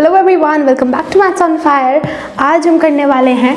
Hello everyone, welcome back to Maths on Fire. आज हम करने वाले हैं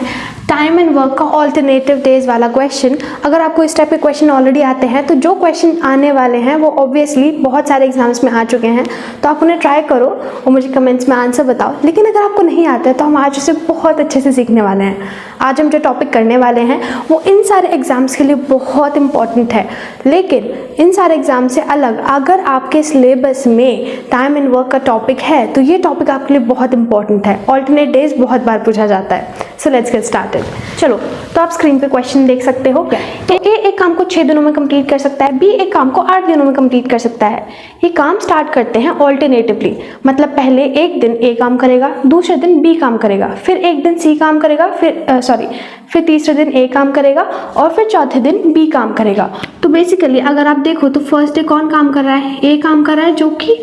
टाइम एंड वर्क का ऑल्टरनेटिव डेज वाला क्वेश्चन। अगर आपको इस टाइप के क्वेश्चन ऑलरेडी आते हैं तो जो क्वेश्चन आने वाले हैं वो ऑब्वियसली बहुत सारे एग्जाम्स में आ चुके हैं, तो आप उन्हें ट्राई करो और मुझे कमेंट्स में आंसर बताओ। लेकिन अगर आपको नहीं आता है तो हम आज उसे बहुत अच्छे से सीखने वाले हैं। आज हम जो टॉपिक करने वाले हैं वो इन सारे एग्जाम्स के लिए बहुत इंपॉर्टेंट है, लेकिन इन सारे एग्जाम से अलग अगर आपके सिलेबस में टाइम एंड वर्क का टॉपिक है तो ये टॉपिक आपके लिए बहुत इंपॉर्टेंट है। ऑल्टरनेट डेज बहुत बार पूछा जाता है। So let's get started. चलो, तो आप स्क्रीन पे क्वेश्चन देख सकते हो। ए एक काम को 6 दिनों में कंप्लीट कर सकता है, बी एक काम को 8 दिनों में कंप्लीट कर सकता है। ये काम स्टार्ट करते हैं ऑल्टरनेटिवली, मतलब पहले एक दिन ए काम करेगा, दूसरे दिन बी काम करेगा, फिर एक दिन सी काम करेगा, फिर तीसरे दिन ए काम करेगा और फिर चौथे दिन बी काम करेगा। तो बेसिकली अगर आप देखो तो फर्स्ट डे कौन काम कर रहा है? ए काम कर रहा है, जो कि,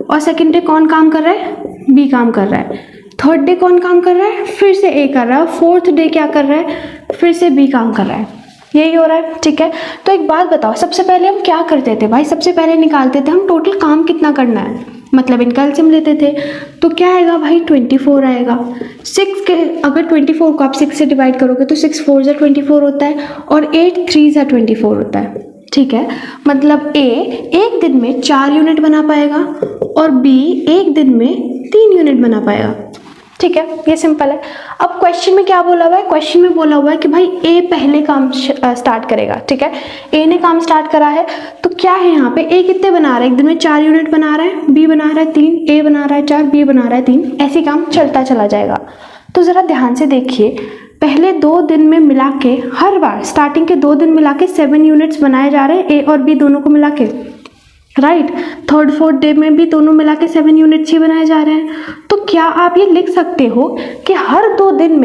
और सेकेंड डे कौन काम कर रहा है? बी काम कर रहा है। थर्ड डे कौन काम कर रहा है? फिर से ए कर रहा है। फोर्थ डे क्या कर रहा है? फिर से बी काम कर रहा है। यही हो रहा है, ठीक है। तो एक बात बताओ, सबसे पहले हम क्या करते थे भाई? सबसे पहले निकालते थे हम टोटल काम कितना करना है, मतलब इनका एलसीएम लेते थे। तो क्या आएगा भाई? 24 आएगा। 6 के अगर 24 को आप 6 से डिवाइड करोगे तो 6 4 जा 24 होता है और 8 3 जा 24 होता है, ठीक है। मतलब ए एक दिन में 4 यूनिट बना पाएगा और बी एक दिन में 3 यूनिट बना पाएगा, ठीक है। ये सिंपल है। अब क्वेश्चन में क्या बोला हुआ है? क्वेश्चन में बोला हुआ है कि भाई ए पहले काम स्टार्ट करेगा, ठीक है। ए ने काम स्टार्ट करा है तो क्या है यहाँ पे? ए कितने बना रहा है? एक दिन में 4 यूनिट बना रहा है, बी बना रहा है 3, ए बना रहा है 4, बी बना रहा है 3, ऐसे काम चलता चला जाएगा। तो ज़रा ध्यान से देखिए, पहले 2 दिन में मिला के हर बार स्टार्टिंग के 2 दिन मिला के 7 यूनिट्स बनाए जा रहे हैं, ए और बी दोनों को मिला के, राइट। थर्ड फोर्थ डे में भी दोनों मिला के 7 यूनिट्स ही बनाए जा रहे हैं। तो क्या आप ये लिख सकते हो कि हर 2 दिन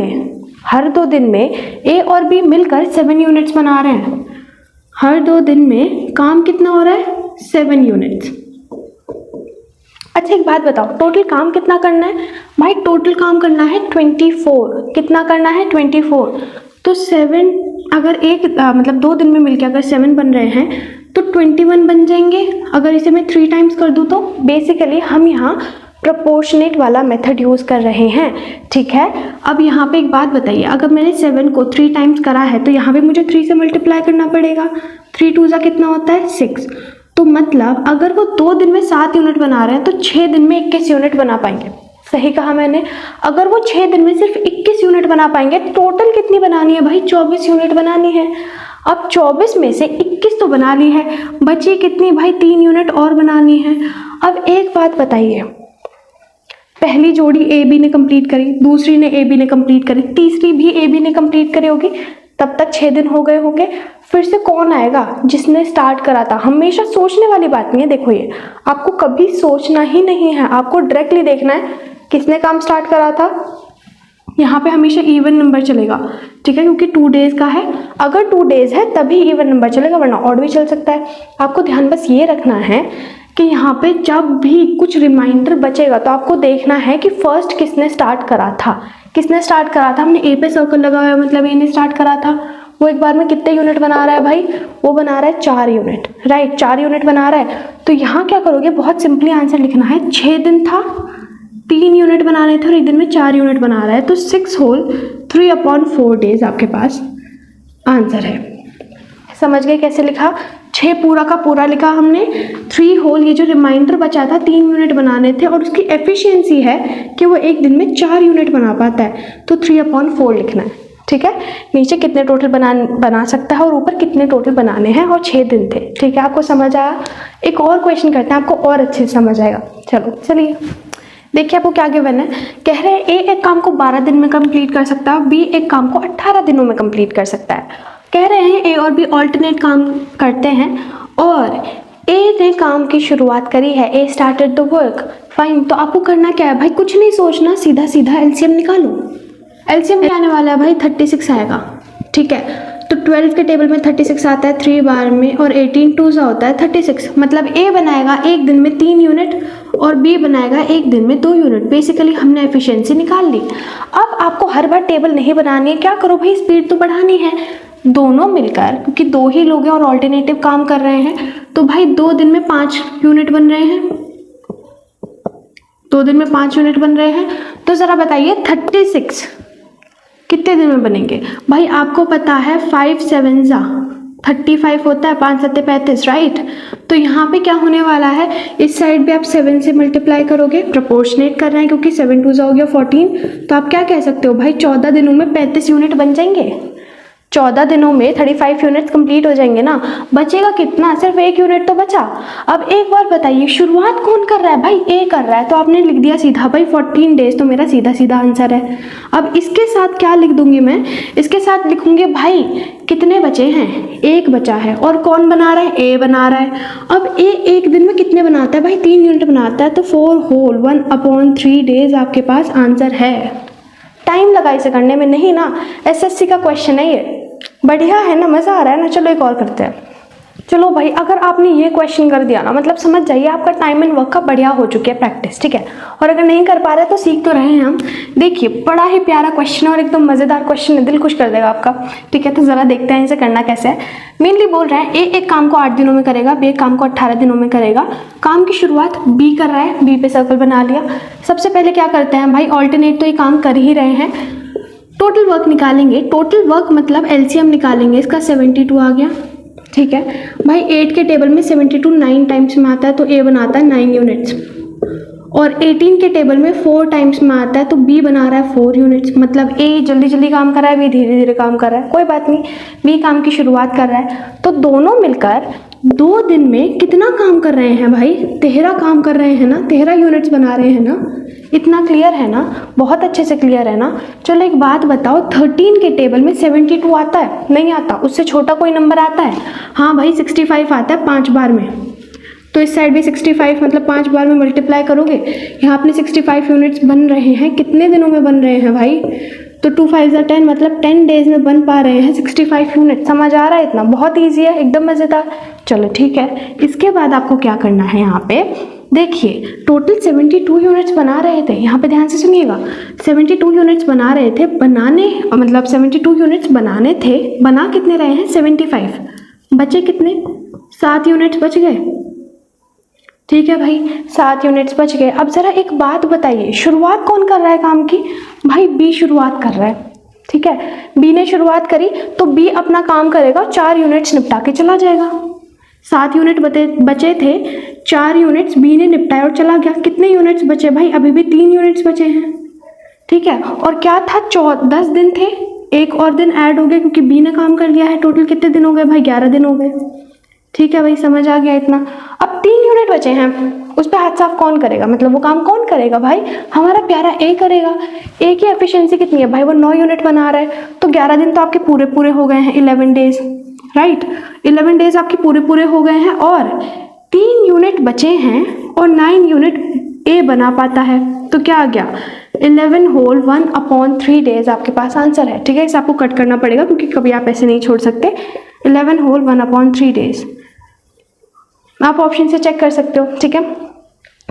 में ए और बी मिलकर 7 यूनिट्स बना रहे हैं? हर 2 दिन में काम कितना हो रहा है? 7 यूनिट्स। अच्छा, एक बात बताओ, टोटल काम कितना करना है? भाई टोटल काम करना है 24। कितना करना है? 24। तो 7 अगर मतलब 2 दिन में मिलकर अगर 7 बन रहे हैं तो 21 बन जाएंगे। अगर इसे मैं 3 टाइम्स कर दूँ तो बेसिकली हम यहाँ प्रोपोर्शनेट वाला मेथड यूज़ कर रहे हैं, ठीक है। अब यहाँ पे एक बात बताइए, अगर मैंने 7 को 3 टाइम्स करा है तो यहाँ पे मुझे 3 से मल्टीप्लाई करना पड़ेगा। 3 2 जा कितना होता है? 6। तो मतलब अगर वो 2 दिन में 7 यूनिट बना रहे हैं तो 6 दिन में 21 यूनिट बना पाएंगे। सही कहा मैंने। अगर वो 6 दिन में सिर्फ 21 यूनिट बना पाएंगे, टोटल कितनी बनानी है भाई? 24 यूनिट बनानी है। अब 24 में से 21 तो बना ली है, बची कितनी भाई? 3 यूनिट और बनानी है। अब एक बात बताइए, पहली जोड़ी ए बी ने कंप्लीट करी, दूसरी ने ए बी ने कंप्लीट करी, तीसरी भी ए बी ने कंप्लीट करी होगी, तब तक 6 दिन हो गए होंगे। फिर से कौन आएगा? जिसने स्टार्ट करा था। हमेशा सोचने वाली बात नहीं है। देखो, ये आपको कभी सोचना ही नहीं है, आपको डायरेक्टली देखना है किसने काम स्टार्ट करा था। यहाँ पे हमेशा इवन नंबर चलेगा, ठीक है, क्योंकि 2 डेज का है। अगर 2 डेज है तभी इवन नंबर चलेगा, वरना ऑड भी चल सकता है। आपको ध्यान बस ये रखना है कि यहाँ पे जब भी कुछ रिमाइंडर बचेगा तो आपको देखना है कि फर्स्ट किसने स्टार्ट करा था। किसने स्टार्ट करा था? हमने ए पे सर्कल लगा हुआ है, मतलब ए ने स्टार्ट करा था। वो एक बार में कितने यूनिट बना रहा है भाई? वो बना रहा है 4 यूनिट, राइट। 4 यूनिट बना रहा है। तो यहाँ क्या करोगे? बहुत सिंपली आंसर लिखना है। 6 दिन था, 3 यूनिट बनाने थे और एक दिन में 4 यूनिट बना रहा है, तो 6 होल 3/4 डेज आपके पास आंसर है। समझ गए कैसे लिखा? 6 पूरा का पूरा लिखा हमने, 3 होल ये जो रिमाइंडर बचा था 3 यूनिट बनाने थे और उसकी एफिशिएंसी है कि वो एक दिन में 4 यूनिट बना पाता है, तो 3/4 लिखना है, ठीक है। नीचे कितने टोटल बना सकता है और ऊपर कितने टोटल बनाने हैं, और 6 दिन थे, ठीक है। आपको समझ आया? एक और क्वेश्चन करते हैं, आपको और अच्छे से समझ आएगा। चलिए देखिए, आपको क्या गिवन है। कह रहे हैं ए एक काम को 12 दिन में कंप्लीट कर सकता है, बी एक काम को 18 दिनों में कंप्लीट कर सकता है। कह रहे हैं ए और बी ऑल्टरनेट काम करते हैं और ए ने काम की शुरुआत करी है, ए स्टार्टेड द वर्क, फाइन। तो आपको करना क्या है भाई? कुछ नहीं सोचना, सीधा सीधा एलसीएम निकालो। एलसीएम क्या आने वाला है भाई? 36 आएगा, ठीक है। तो 12 के टेबल में 36 आता है 3 बार में, और 18 2 होता है 36। मतलब ए बनाएगा एक दिन में 3 यूनिट और बी बनाएगा एक दिन में 2 यूनिट। बेसिकली हमने एफिशिएंसी निकाल ली। अब आपको हर बार टेबल नहीं बनानी है, क्या करो भाई? स्पीड तो बढ़ानी है। दोनों मिलकर, क्योंकि 2 ही लोग हैं और ऑल्टरनेटिव काम कर रहे हैं, तो भाई 2 दिन में 5 यूनिट बन रहे हैं, 2 दिन में 5 यूनिट बन रहे हैं, तो ज़रा बताइए 36 कितने दिन में बनेंगे? भाई आपको पता है 5 7 जा 35 होता है, 5 7 35, राइट। तो यहाँ पे क्या होने वाला है, इस साइड भी आप 7 से मल्टीप्लाई करोगे, प्रोपोर्शनेट कर रहे हैं क्योंकि 7 2 हो गया 14, तो आप क्या कह सकते हो भाई 14 दिनों में 35 यूनिट बन जाएंगे। 14 दिनों में 35 यूनिट्स कंप्लीट हो जाएंगे ना। बचेगा कितना, सिर्फ 1 यूनिट तो बचा। अब एक बार बताइए शुरुआत कौन कर रहा है? भाई ए कर रहा है, तो आपने लिख दिया सीधा भाई 14 डेज, तो मेरा सीधा सीधा आंसर है। अब इसके साथ क्या लिख दूंगी मैं, इसके साथ लिखूंगी भाई कितने बचे हैं, 1 बचा है, और कौन बना रहा है, ए बना रहा है। अब ए एक दिन में कितने बनाता है भाई, 3 यूनिट बनाता है, तो 4 होल 1/3 डेज आपके पास आंसर है। टाइम लगा इसे करने में, नहीं ना, एसएससी का क्वेश्चन है ये। बढ़िया है ना, मज़ा आ रहा है ना। चलो एक और करते हैं। चलो भाई अगर आपने ये क्वेश्चन कर दिया ना, मतलब समझ जाइए आपका टाइम एंड वर्क का बढ़िया हो चुकी है प्रैक्टिस, ठीक है। और अगर नहीं कर पा रहे तो सीख तो रहे हैं हम। देखिए बड़ा ही प्यारा क्वेश्चन है और एकदम मज़ेदार क्वेश्चन है, दिल खुश कर देगा आपका, ठीक है। तो ज़रा देखते हैं इसे करना कैसे है। मेनली बोल रहा है ए एक काम को 8 दिनों में करेगा, बी एक काम को 18 दिनों में करेगा। काम की शुरुआत बी कर रहा है, बी पे सर्कल बना लिया। सबसे पहले क्या करते हैं भाई, ऑल्टरनेट तो ये काम कर ही रहे हैं, टोटल वर्क निकालेंगे। टोटल वर्क मतलब एलसीएम निकालेंगे, इसका 72 आ गया, ठीक है भाई। 8 के टेबल में 72 9 टाइम्स में आता है, तो ए बनाता है 9 यूनिट्स। और 18 के टेबल में 4 टाइम्स में आता है, तो बी बना रहा है 4 यूनिट्स। मतलब ए जल्दी जल्दी काम कर रहा है, बी धीरे धीरे काम कर रहा है, कोई बात नहीं, बी काम की शुरुआत कर रहा है। तो दोनों मिलकर 2 दिन में कितना काम कर रहे हैं भाई, 13 काम कर रहे हैं ना, 13 यूनिट्स बना रहे हैं ना। इतना क्लियर है ना, बहुत अच्छे से क्लियर है ना। चलो एक बात बताओ, 13 के टेबल में 72 आता है? नहीं आता। उससे छोटा कोई नंबर आता है? हाँ भाई 65 आता है 5 बार में। तो इस साइड भी 65, मतलब 5 बार में मल्टीप्लाई करोगे, यहाँ अपने 65 यूनिट्स बन रहे हैं। कितने दिनों में बन रहे हैं भाई, तो 2 5 10, मतलब 10 डेज में बन पा रहे हैं 65 यूनिट। समझ आ रहा है? इतना बहुत ईजी है, एकदम मज़ेदार। चलो ठीक है, इसके बाद आपको क्या करना है, यहाँ पे देखिए टोटल 72 यूनिट्स बना रहे थे। यहाँ पे ध्यान से सुनिएगा, 72 यूनिट्स बना रहे थे, बनाने मतलब 72 यूनिट्स बनाने थे, बना कितने रहे हैं 75, बचे कितने 7 यूनिट्स बच गए, ठीक है भाई 7 यूनिट्स बच गए। अब ज़रा एक बात बताइए, शुरुआत कौन कर रहा है काम की? भाई बी शुरुआत कर रहा है, ठीक है। बी ने शुरुआत करी तो बी अपना काम करेगा, 4 यूनिट्स निपटा के चला जाएगा। 7 यूनिट बचे थे, 4 यूनिट्स बी ने निपटाया और चला गया। कितने यूनिट्स बचे भाई, अभी भी 3 यूनिट्स बचे हैं, ठीक है। और क्या था, 10 दिन थे, एक और दिन ऐड हो गए क्योंकि बी ने काम कर लिया है। टोटल कितने दिन हो गए भाई, 11 दिन हो गए, ठीक है भाई समझ आ गया इतना। अब 3 यूनिट बचे हैं, उस पर हाथ साफ कौन करेगा, मतलब वो काम कौन करेगा भाई, हमारा प्यारा ए करेगा। ए की एफिशिएंसी कितनी है भाई, वो 9 यूनिट बना रहा है, तो 11 दिन तो आपके पूरे पूरे हो गए हैं, 11 डेज, राइट। 11 डेज आपके पूरे पूरे हो गए हैं और 3 यूनिट बचे हैं और 9 यूनिट ए बना पाता है, तो क्या आ गया 11 होल 1/3 डेज आपके पास आंसर है, ठीक है। इसे आपको कट करना पड़ेगा क्योंकि कभी आप ऐसे नहीं छोड़ सकते। 11 होल 1/3 डेज आप ऑप्शन से चेक कर सकते हो, ठीक है।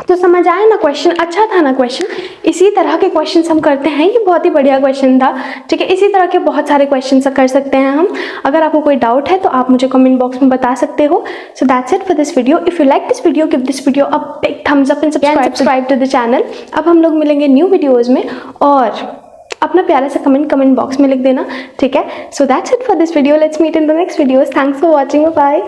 तो समझ आया ना क्वेश्चन, अच्छा था ना क्वेश्चन। इसी तरह के क्वेश्चन हम करते हैं, ये बहुत ही बढ़िया क्वेश्चन था, ठीक है। इसी तरह के बहुत सारे क्वेश्चन कर सकते हैं हम। अगर आपको कोई डाउट है तो आप मुझे कमेंट बॉक्स में बता सकते हो। So that's it for this video. If you like this video, give this video a big thumbs up and subscribe to the channel. अब हम लोग मिलेंगे न्यू वीडियोज़ में, और अपना प्यारा सा कमेंट बॉक्स में लिख देना, ठीक है। So that's it for this video, let's meet in the next videos. Thanks for watching, bye.